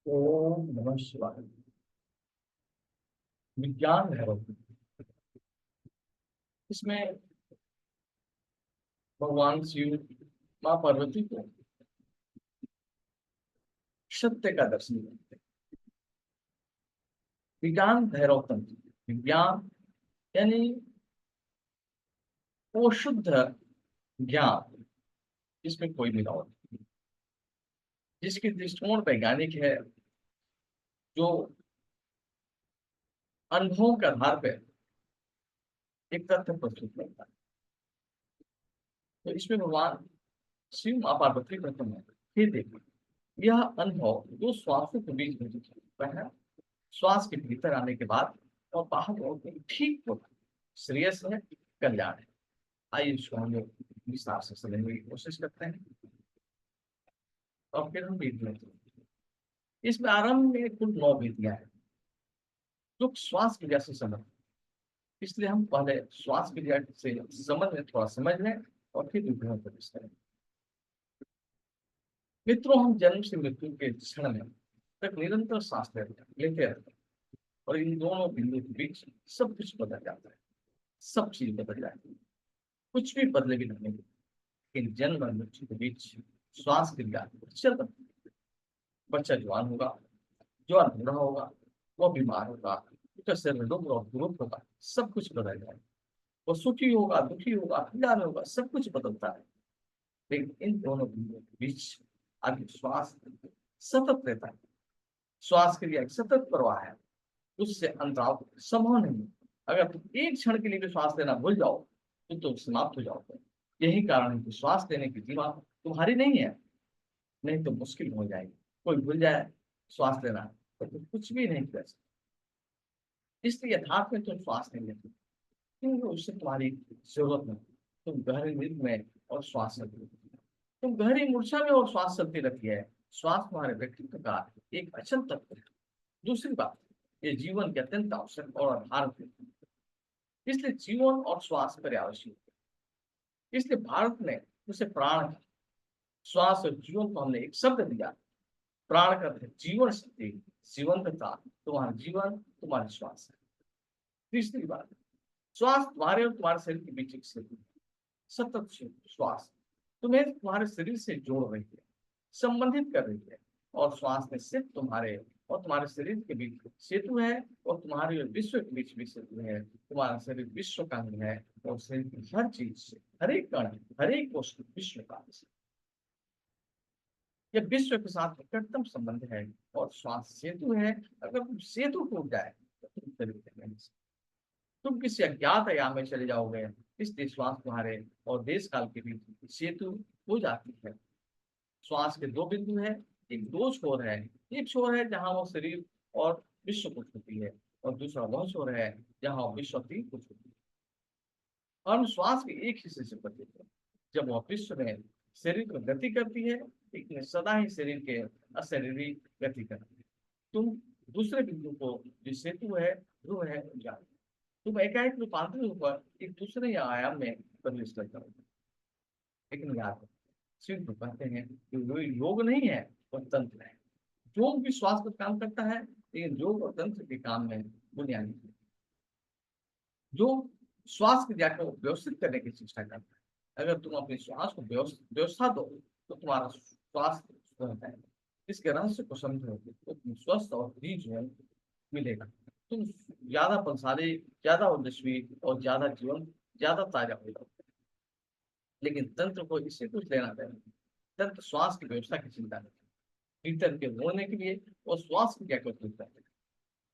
ओम नमः शिवाय। विज्ञान है इसमें भगवान शिव माँ पार्वती को सत्य का दर्शन देते हैं। विज्ञान भैरव तंत्र, विज्ञान यानी वो शुद्ध ज्ञान, इसमें कोई मिलावट नहीं, जिसकी दृष्टिकोण वैज्ञानिक है, जो अनुभवों के आधार पर एक तथ्य प्रस्तुत करता है। तो इसमें भगवान शिव माँ पार्वती कहते हैं, हे देवी, यह अनुभव जो श्वासों के बीच में होता है, श्वास के भीतर आने के बाद और बाहर होते ही ठीक होता है, श्रेयस है, कल्याण है। आइए इसको हम लोग विस्तार से समझने की कोशिश करते हैं और फिर हम विधि लेते हैं। इसमें आरंभ में कुल 9 विधियां हैं जो श्वास क्रिया से संबंधित, इसलिए हम पहले श्वास क्रिया से संबंध में थोड़ा समझ लें और फिर विधियों पर विस्तार करें। मित्रों, हम जन्म से मृत्यु के क्षण में तक निरंतर सांस लेते रहते हैं और इन दोनों बिंदु के बीच सब कुछ बदल जाता है, सब चीज बदल जाती है, कुछ भी बदले भी नहीं। लेकिन जन्म और मृत्यु के बीच श्वास क्रिया चल रही है। बच्चा जवान होगा, जवान बूढ़ा होगा, वो बीमार होगा, उसका शरीर रोग और दुरुस्त होगा, सब कुछ बदल जाएगा। वो सुखी होगा, दुखी होगा, पीड़ा में होगा, सब कुछ बदलता है। लेकिन इन दोनों बिंदुओं के बीच आगे श्वास सतत रहता है। श्वास क्रिया एक सतत प्रवाह है, उससे अंतराल संभव नहीं है। अगर तुम एक क्षण के लिए भी श्वास लेना भूल जाओ तो तुम समाप्त हो जाओगे। यही कारण है कि श्वास लेने की सीमा तुम्हारी नहीं है, नहीं तो मुश्किल हो जाएगी। कोई भूल जाए श्वास लेना तो तुम कुछ भी नहीं कर सकते। इसलिए यथार्थ में तुम श्वास नहीं लेते क्योंकि उससे तुम्हारी जरूरत नहीं। तुम गहरी नींद में और श्वास चलती रहती है, तुम गहरी मूर्छा में और श्वास चलती रहती है। श्वास तुम्हारे व्यक्तित्व का एक अचल तत्व है। दूसरी बात, ये जीवन के अत्यंत आवश्यक और आधार है, इसलिए जीवन और श्वास पर्यावश्यक है। इसलिए भारत ने उसे प्राण कहा। श्वास और जीवन को हमने एक शब्द दिया, प्राण का अर्थ है जीवन शक्ति, जीवंतता। तुम्हारा जीवन तुम्हारी श्वास है। तीसरी बात, श्वास तुम्हारे और तुम्हारे शरीर के बीच एक सेतु है। सतत श्वास तुम्हें तुम्हारे शरीर से जोड़ रही है, संबंधित कर रही है। और श्वास में सिर्फ तुम्हारे और तुम्हारे शरीर के बीच सेतु है, और तुम्हारे और विश्व के बीच भी सेतु है। तुम्हारा शरीर विश्व का अंग है और शरीर की हर चीज से, हर एक कण, हर एक वस्तु विश्व का अंग है। यह विश्व के साथ निकटतम संबंध है और श्वास सेतु है। अगर तुम सेतु टूट जाए तो तुम शरीर से नहीं सकते। तुम किसी अज्ञात आयाम में चले जाओगे। इसलिए श्वास तुम्हारे और देश काल के बीच सेतु हो जाती है। श्वास के दो बिंदु है, एक दो छोर है। एक छोर है जहां वो शरीर और विश्व को छूती है, और दूसरा वह छोर है जहां वो विश्व की को छूती है। और हम श्वास के एक हिस्से से बचते हैं। जब वह विश्व में शरीर को गति करती है, लेकिन सदा ही शरीर के अशरीरी गति करती है। तुम दूसरे बिंदु को, जो सेतु है, ध्रुव है, जान, तुम एकाएक रूपांतरित होकर एक दूसरे या आयाम में प्रवेश कर जाओगे। लेकिन याद रखो, सिर्फ तो कहते हैं कि वो योग नहीं है, वो तंत्र है। योग भी श्वास पर काम करता है, लेकिन योग और तंत्र के काम में बुनियादी है। जो श्वास क्रिया को व्यवस्थित करने की चेष्टा करता है। अगर तुम अपने श्वास को व्यवस्था दो तो तुम्हारा स्वास्थ्य रहता है। इसके रहस्य को समझोगे तो तुम स्वस्थ और फ्री जीवन मिलेगा। तुम ज्यादा बलशाली, ज्यादा ओजस्वी और ज्यादा जीवन, ज्यादा ताजा हो जाओगे। लेकिन तंत्र को इससे कुछ लेना देना, तंत्र श्वास की व्यवस्था की चिंता नहीं, भीतर के होने के लिए और श्वास क्रिया को चिंता है।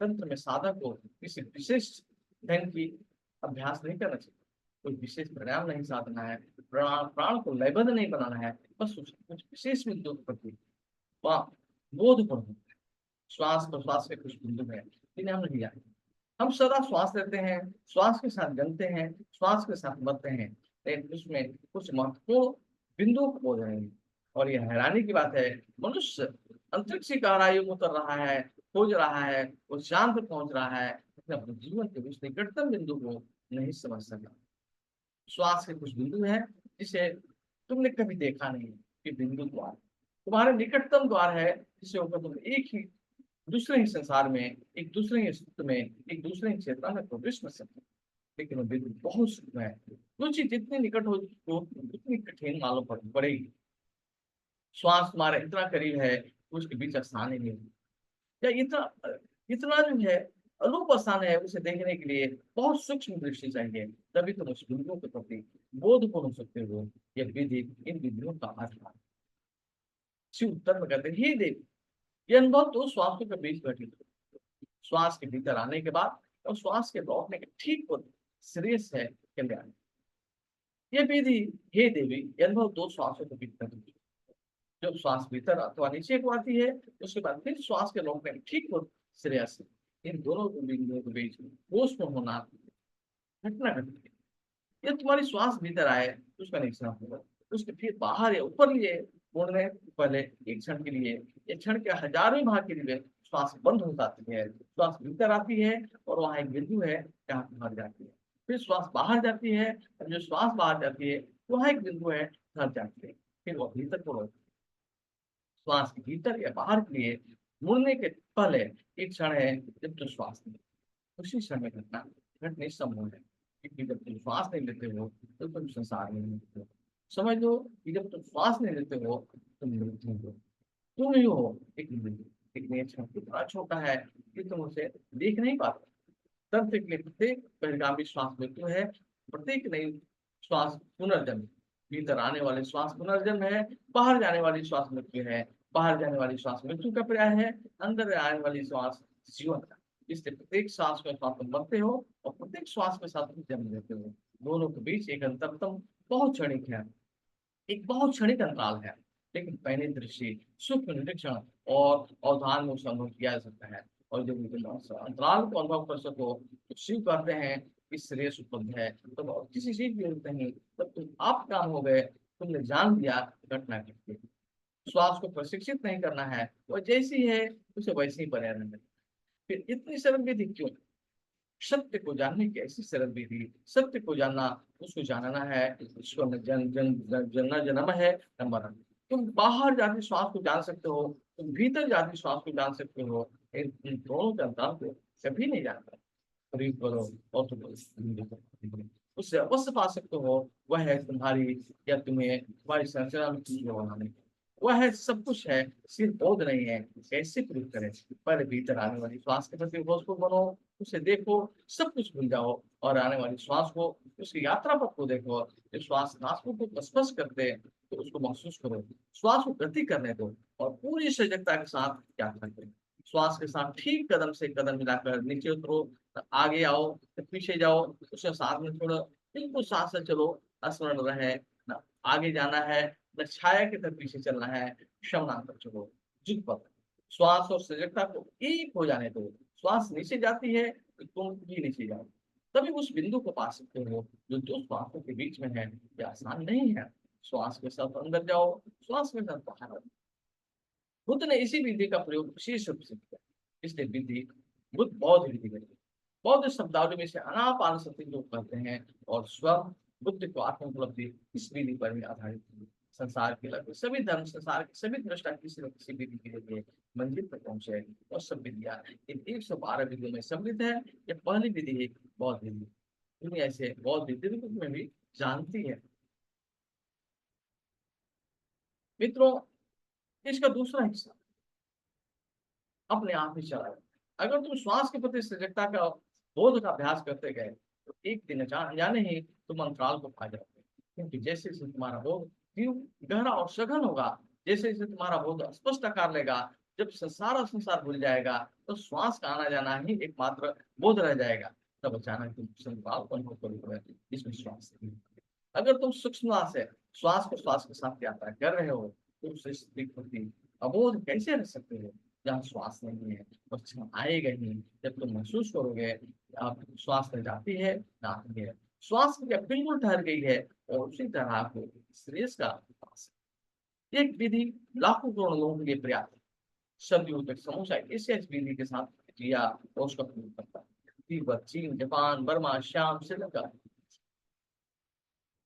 तंत्र में साधक को किसी विशेष ढंग की अभ्यास नहीं करना चाहिए, कोई विशेष प्राणायाम नहीं साधना है, प्राण प्राण को लयबद्ध नहीं बनाना है। बस कुछ विशेष बिंदु के प्रति बोध पर होता है। श्वास प्रश्वास के कुछ बिंदु है जिन्हें हम नहीं जानते। हम सदा श्वास लेते हैं, श्वास के साथ जलते हैं, श्वास के साथ मरते हैं, लेकिन उसमें कुछ महत्वपूर्ण बिंदुओं को बोल रहे हैं। और यह हैरानी की बात है, मनुष्य अंतरिक्ष की गहराइयों में उतर रहा है, खोज रहा है, वो चांद पर पहुंच रहा है, लेकिन अपने जीवन के उस निकटतम बिंदु को नहीं समझ सका। श्वास के कुछ बिंदु हैं जिसे तुमने कभी देखा नहीं कि बिंदु द्वार तुम्हारे निकटतम द्वार है, जिसे होकर तुम एक ही दूसरे ही संसार में, एक दूसरे ही अस्तित्व में, एक दूसरे ही चेतना में प्रवेश कर सकते हैं। लेकिन वो बिल्कुल बहुत सूक्ष्म है। वो चीज जितनी निकट हो तो उतनी कठिन मालूम पड़ेगी। श्वास हमारे इतना करीब है कि उसके बीच स्थान ही नहीं है। या इतना इतना जो है अनूप स्थान है, उसे देखने के लिए बहुत सूक्ष्म दृष्टि चाहिए। तभी तुम उस बिंदुओं के प्रति बोधपूर्ण हो सकते हो। यह विधि इन बिंदुओं का आधार। शिव उत्तर में कहते हैं, हे देव, यह अनुभव तो श्वासों के बीच घटित हो। श्वास के भीतर आने के बाद और श्वास के लौटने के ठीक पूर्व श्रेयस है कल्याण। ये विधि, हे देवी, यह अनुभव दो श्वासों के बीच घटित हो। जब श्वास भीतर अथवा नीचे को आती है, उसके बाद फिर श्वास के लौटने के ठीक पूर्व श्रेयस है। इन दोनों बिंदुओं के बीच होशपूर्ण होना घटना घटती है। ये तुम्हारी श्वास भीतर आए तो उसका निरीक्षण होगा, उसके फिर बाहर या ऊपर लिए मुड़ने पहले एक क्षण के लिए, एक क्षण के हजारों भाग के लिए श्वास बंद हो जाती है। श्वास भीतर आती है और वहां एक बिंदु है जहाँ पे मर जाती है। फिर श्वास बाहर जाती है और जो श्वास बाहर जाती है वहां एक बिंदु है, थक जाती है। फिर वह भीतर को लौटती है। श्वास के भीतर या बाहर के लिए मुड़ने के पहले एक क्षण है जब तुम श्वास नहीं, उसी क्षण में घटना घटने संभव है। क्योंकि जब तुम श्वास नहीं लेते हो तो तुम संसार में नहीं होते हो। समझ लो कि जब तुम श्वास नहीं लेते हो तुम मृत्यु हो। तुम ही हो एक मृत्यु। एक क्षण इतना छोटा है कि तुम उसे देख नहीं पाते। तब तक के लिए प्रत्येक परिणामी श्वास मृत्यु है, प्रत्येक नई श्वास पुनर्जन्म। भीतर आने वाली श्वास पुनर्जन्म है, बाहर जाने वाली श्वास मृत्यु है। बाहर जाने वाली श्वास मृत्यु का पर्याय है, अंदर आने वाली श्वास जीवन का। इसलिए प्रत्येक श्वास के साथ तुम मरते हो और प्रत्येक श्वास के साथ तुम जन्म लेते हो। दोनों के बीच एक अंतरतम बहुत क्षणिक है, एक बहुत क्षणिक अंतराल है। लेकिन पहले दृष्टि, सूक्ष्म निरीक्षण और अवधान में उसे अनुभव किया जा सकता है। और जब तुम उस अंतराल को अनुभव कर सको तो शिव कहते हैं कि श्रेयस उपलब्ध है। तो और किसी चीज की जरूरत नहीं, तब तुम आप काम हो गए, तुमने जान लिया घटना घट गई। श्वास को प्रशिक्षित नहीं करना है, वो जैसी है उसे वैसे ही बने रहना है। फिर इतनी सरल विधि क्यों? सत्य को जानने की ऐसी सरल विधि। सत्य को जानना, उसको जानना है। इसको न जनना जन्म है न मरण। तुम बाहर जाके श्वास को जान सकते हो, तुम भीतर जाके श्वास को जान सकते हो। इन दोनों के अंतर को कभी नहीं जानता। खरीद करो और तुम उससे अवश्य पा सकते हो। वह है तुम्हारी, या तुम्हें तुम्हारी संरचना में चीजें बनाने, वह है सब कुछ है, सिर्फ बोध नहीं है। कैसे प्रूव करें? पहले भीतर आने वाली श्वास के प्रति होशफुल बनो, उसे देखो, सब कुछ भूल जाओ और आने वाली श्वास को, उसकी यात्रा पथ को देखो। जब श्वास नासों को स्पर्श करते तो उसको महसूस करो। श्वास को गति करने दो और पूरी सजगता के साथ यात्रा करो। श्वास के साथ ठीक कदम से कदम मिलाकर नीचे उतरो, आगे आओ, फिर पीछे जाओ, उसे साथ में छोड़ो। बिल्कुल साथ से चलो, स्मरण रहे ना। आगे जाना है न छाया की तरफ पीछे चलना है। शमनांतर चलो, जुगपथ। श्वास और सजगता को एक हो जाने दो। श्वास नीचे जाती है तो तुम भी नीचे जाओ। तभी उस बिंदु को पा सकते हो जो दो श्वासों के बीच में है। यह आसान नहीं है। श्वास के साथ अंदर जाओ, श्वास के साथ बाहर आओ। बुद्ध ने इसी विधि का प्रयोग विशेष रूप से किया। इसलिए विधि बुद्ध बौद्ध विधि है। बौद्ध शब्दावली में से अनापानसति जो कहते हैं और स्व बुद्ध को आत्म उपलब्धि इस विधि पर ही आधारित है। संसार के लगभग सभी धर्म, संसार के सभी दृष्टा किसी न किसी विधि के लिए मंजिल पर पहुंचे हैं। और सब विधियां इन 112 विधियों में सम्मिलित है। यह पहली विधि है बौद्ध विधि। दुनिया इसे बौद्ध विधि के रूप में भी जानती है। मित्रों, इसका दूसरा हिस्सा अपने आप ही चला जाए। अगर तुम श्वास के प्रति सजगता का बोध का अभ्यास करते गए तो एक दिन अनजाने ही तुम अंतराल को पा जाओगे। क्योंकि जैसे जैसे तुम्हारा बोध तीव्र, गहरा और सघन होगा, जैसे जैसे तुम्हारा बोध स्पष्ट आकार लेगा, जब सारा संसार भूल जाएगा तो श्वास का आना जाना ही एकमात्र बोध रह जाएगा। तब अचानक तुम संकल्प को अनुभव करोगे जिसमें श्वास नहीं है। अगर तुम सूक्ष्म से श्वास के साथ यात्रा कर रहे हो तो उस स्थिति के प्रति अबोध कैसे रह सकते हो जहाँ श्वास नहीं है? और क्षण आएगा ही जब तुम महसूस करोगे कि आप श्वास ले जाती है ना आती है। श्वास की जब बिल्कुल ठहर गई है और उसी तरह को श्रेयस का पास है। एक विधि लाखों करोड़ लोगों के लिए पर्याप्त है। सदियों तक समूचा एशिया इस विधि के साथ जिया और उसका प्रयोग करता है। तिब्बत, चीन, जापान, बर्मा, श्याम, श्रीलंका,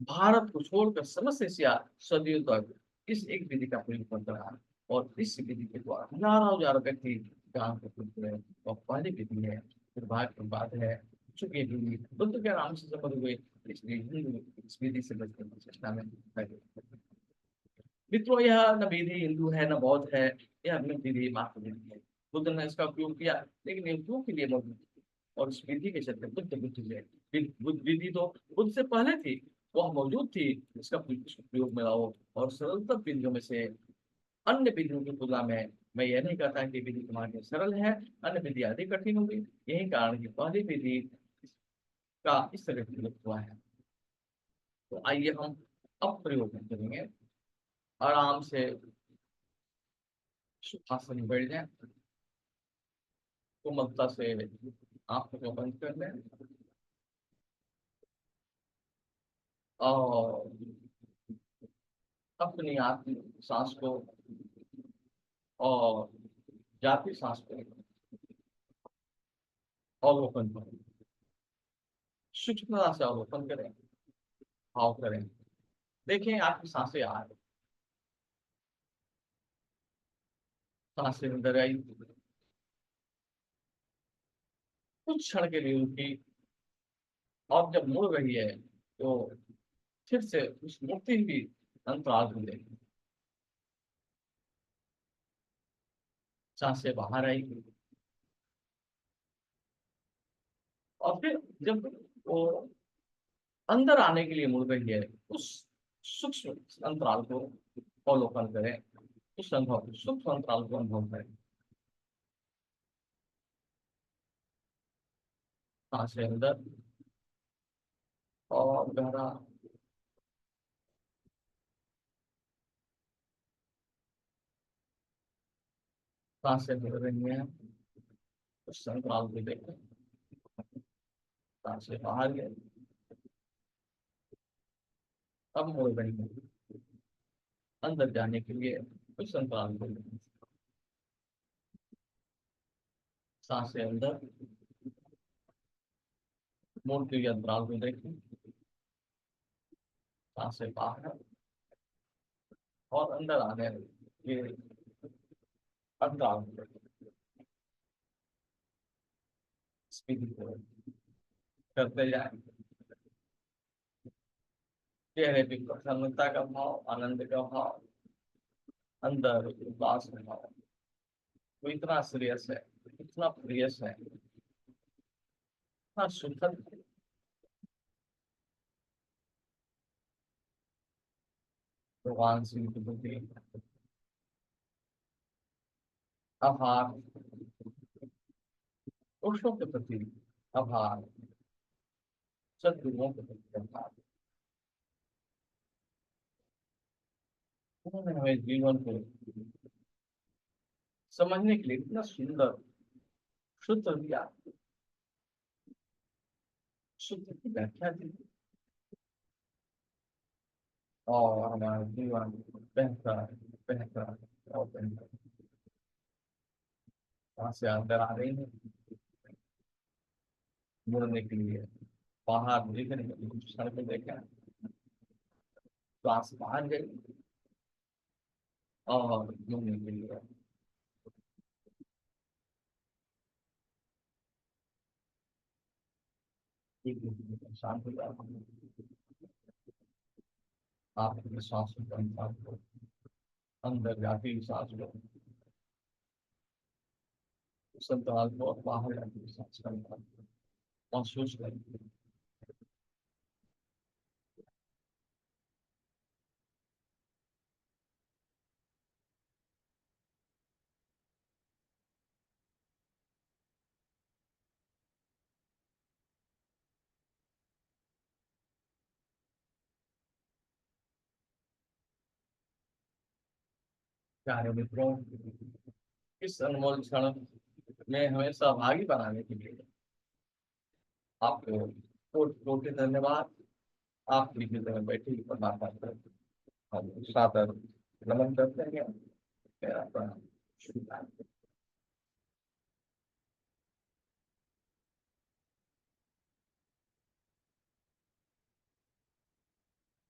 भारत को छोड़कर समस्त एशिया सदियों तक इस एक विधि का प्रयोग करता रहा। और इस विधि के द्वारा हजारों हजारों व्यक्ति काम करते हैं और पहली विधि है, फिर बाद की बात है चूंकि विधि बुद्ध के नाम से संबंध हुए, इसलिए हिंदू इस विधि से बचने की चेष्टा में लगे। मित्रों, यह न विधि हिंदू है न बौद्ध है, यह अपनी विधि मात्र विधि है। बुद्ध ने इसका उपयोग किया, लेकिन ये उपयोग के लिए मौजूद थी। और इस विधि के चलते बुद्ध बुद्ध है। विधि तो बुद्ध से पहले थी, वह मौजूद थी, इसका उपयोग में लाओ। और सरलतम विधियों में से अन्य विधियों की तुलना में मैं यह नहीं कहता कि विधि तुम्हारे लिए सरल है, अन्य विधि अधिक कठिन होगी। यही कारण कि पहली विधि का इस तरह प्रयोग हुआ है। तो आइए हम अब प्रयोग करेंगे। आराम से सुखासन में बैठ जाए, कोमलता से आंखों को बंद कर लें और अपनी आत्म सांस को और जाती सांस को अवलोकन करें। सूक्ष्मता से अवलोकन करें, भाव करें। देखें आपकी सांसें आ रही, सांसें अंदर आई, कुछ क्षण के लिए रुकी, और जब मुड़ रही है तो फिर से उस मुड़ती हुई अंतराल को देखें। सांसें बाहर आई, और फिर जब वो अंदर आने के लिए मुड़ रही है, उस सूक्ष्म अंतराल को अवलोकन करें, उस अनुभव सूक्ष्म अंतराल को अनुभव करें। सांसें अंदर और गहरा, सांसें मुड़ रही हैं, उस अंतराल को देखें। सांसें बाहर गए, अब मुड़ रही हैं अंदर जाने के लिए, उस अंतराल को देखें। सांसें अंदर मुड़ती हुई अंतराल को देखें। सांसें बाहर और अंदर आने के अंतराल को देखें। स्पीड को करते जाए, चेहरे पे प्रसन्नता का भाव, आनंद का भाव, अंदर उदास का भाव। वो इतना सीरियस है, इतना प्रियस है, इतना सुखद है। भगवान श्री बुद्ध के आभार, पुरुषों के प्रति आभार, सदगुरुओं के प्रति आभार। उन्होंने हमें जीवन को समझने के लिए इतना सुंदर सूत्र दिया, सूत्र की व्याख्या दी, और हमारा जीवन बेहतर बेहतर और बेहतर। वहां से अंदर आ रही है मुड़ने के लिए, बाहर देखने के लिए, क्षण को देखा, श्वास बाहर गई और मुड़ने के लिए। शांत हो जाओ, आपकी सांस को अंदर को, अंदर जाती हुई सांस को, संताल को, और बाहर जाती हुई सांस का महसूस करें। प्यारे मित्रों, इस अनमोल क्षण में हमें सहभागी बनाने के लिए आपको कोटि कोटि धन्यवाद। आप भी तरह बैठे ही परमात्मा को हम सादर नमन करते हैं। मेरा प्रणाम। शुभ